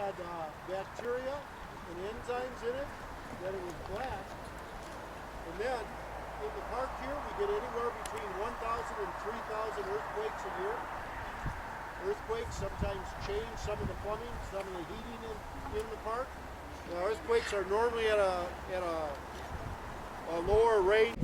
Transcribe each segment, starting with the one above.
had bacteria and enzymes in it, that it was black. And then in the park here, we get anywhere between 1,000 and 3,000 earthquakes a year. Earthquakes sometimes change some of the plumbing, some of the heating in the park. Now, earthquakes are normally at a lower rate.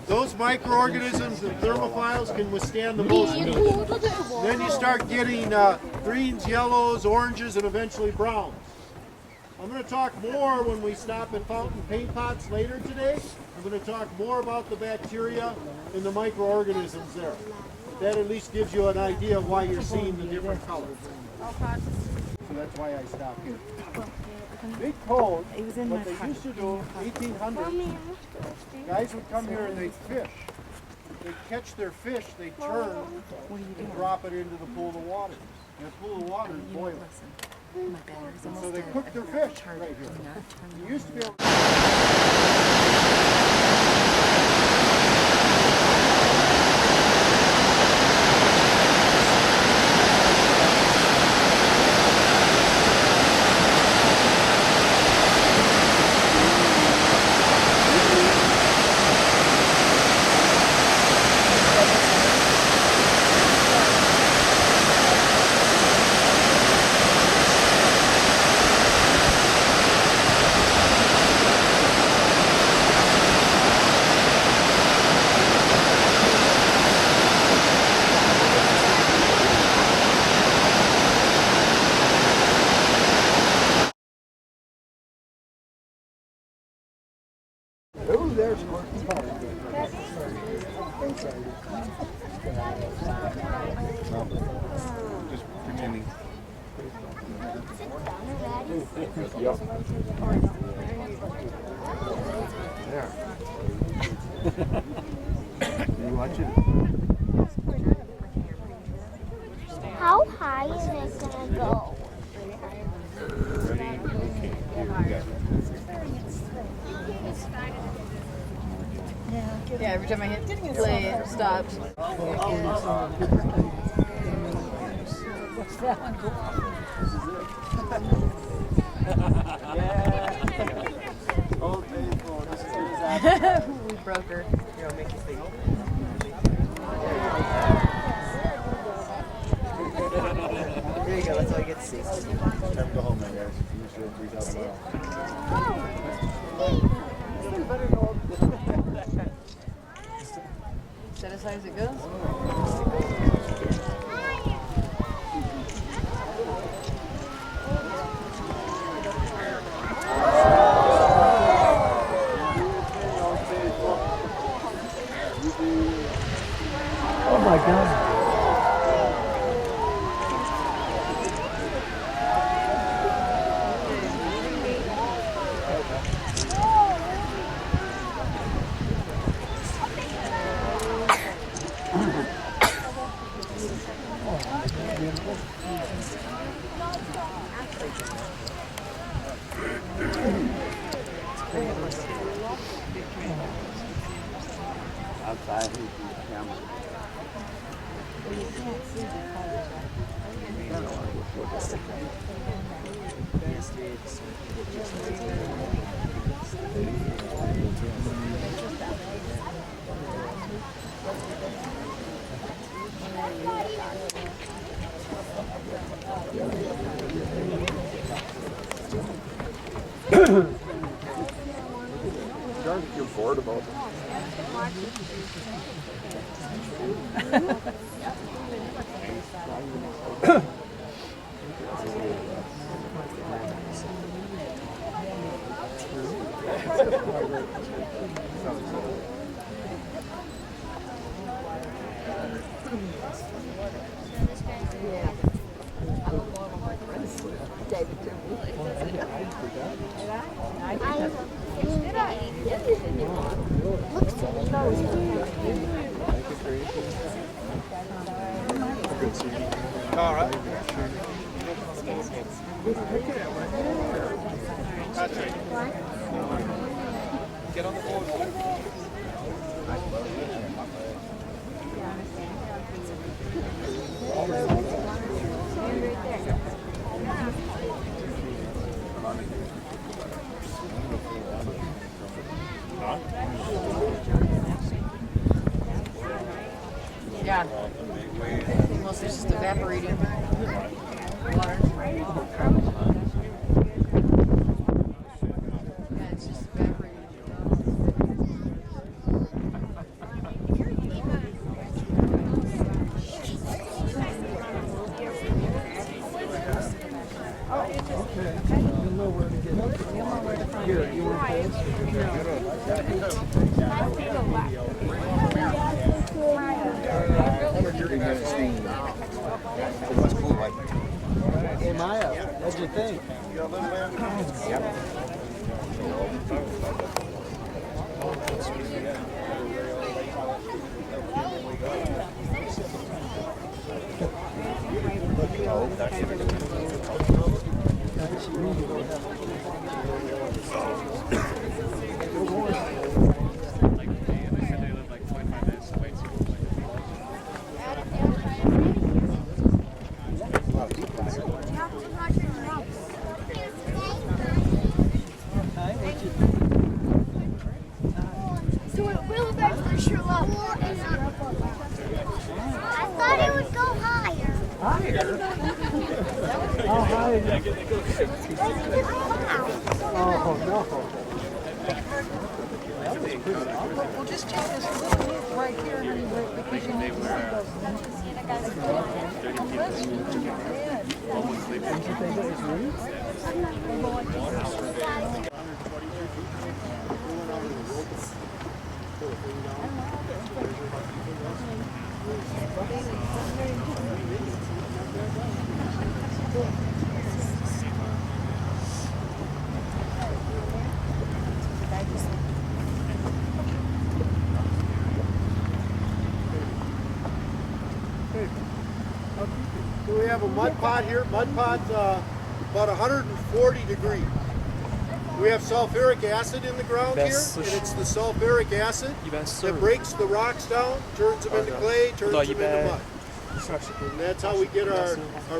Those microorganisms and thermophiles can withstand the most heat. Then you start getting greens, yellows, oranges, and eventually browns. I'm going to talk more when we stop at fountain paint pots later today. I'm going to talk more about the bacteria and the microorganisms there. That at least gives you an idea of why you're seeing the different colors. So that's why I stopped here. Big cold, what they used to do, 1800s, guys would come here and they'd fish. They'd catch their fish, they'd turn and drop it into the pool of water. And the pool of water is boiling. And so they cook their fish right here. You used to be able to... Who's there? Just pretending. Yep. There. You watch it? How high is it gonna go? Ready? Okay. Here we go. Yeah, every time I hit play, it stops. Old baseball, this is good as that. We broke her. Here, I'll make you think. There you go, that's all you get to see. Time to go home now, guys. You should 3,000 Is that as high as it goes? Oh my God. outside the camera. Don't feel bored about it. All right. Get on the board. Yeah. Unless it's just evaporating water. Yeah, it's just evaporating. Hey Maya, what'd you think? So it will eventually show up. I thought it would go higher. Higher? How high is it? Oh no. We'll just take this little hit right here, honey, because you need to So we have a mud pot here. Mud pot's about 140 degrees. We have sulfuric acid in the ground here, and it's the sulfuric acid that breaks the rocks down, turns them into clay, turns them into mud. And that's how we get our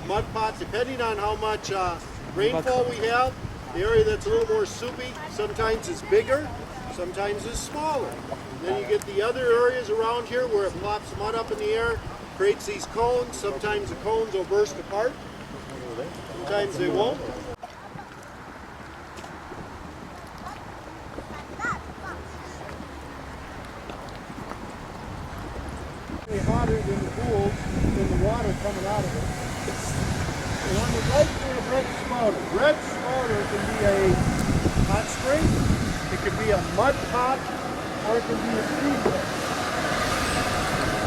mud pot, depending on how much rainfall we have. The area that's a little more soupy sometimes is bigger, sometimes is smaller. And then you get the other areas around here where it plops mud up in the air, creates these cones. Sometimes the cones will burst apart, sometimes they won't. Hotter than the pool, than the water coming out of it. And on the right we have red spouter. Red spouter can be a hot spring, it can be a mud pot, or it can be a stream well.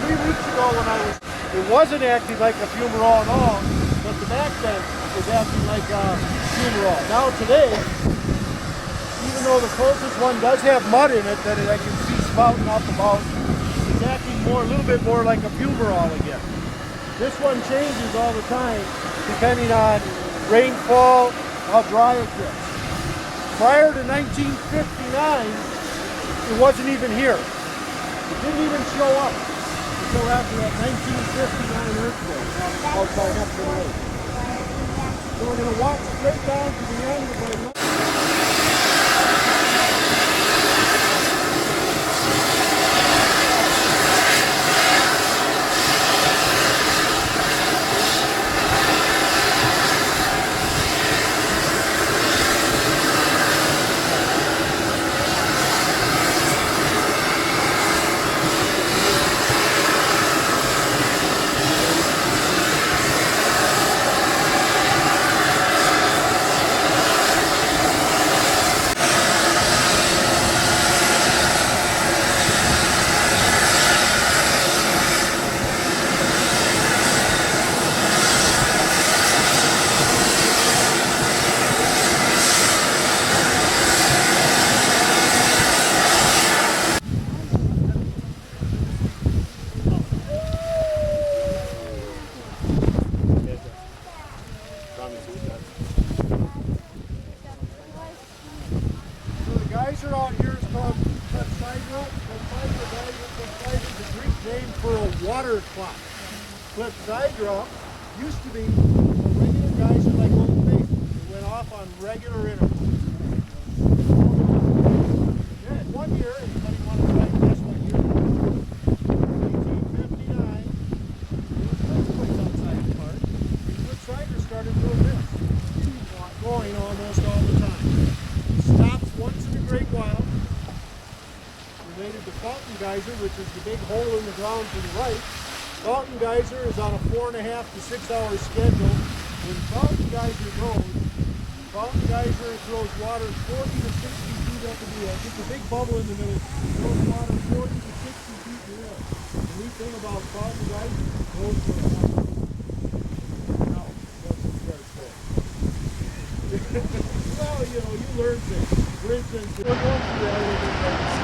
3 weeks ago when it wasn't acting like a fumarole at all, but the back vent was acting like a fumarole. Now today, even though the closest one does have mud in it that I can see spouting up about, it's acting a little bit more like a fumarole again. This one changes all the time depending on rainfall, how dry it gets. Prior to 1959, it wasn't even here. It didn't even show up until after that 1959 earthquake outside Upton Lake. So we're going to walk straight down to the end of our Cliff Sidra used to be a regular geyser like Old Faithful. It went off on regular intervals. Then one year, anybody want to try and guess what year? 1859. There was earthquakes outside the park. Cliff Sidra started doing this. Going almost all the time. Stops once in a great while. Related to Fountain Geyser, which is the big hole in the ground to the right. Fountain Geyser is on a 4.5 to 6 hour schedule. When Fountain Geyser goes, Fountain Geyser throws water 40 to 60 feet up in the air. Just a big bubble in the middle. Throws water 40 to 60 feet in the air. The neat thing about Fountain Geyser, it goes for a half. No, that's very cool. Well, you know, you learn things. For instance, we're going through the elevator.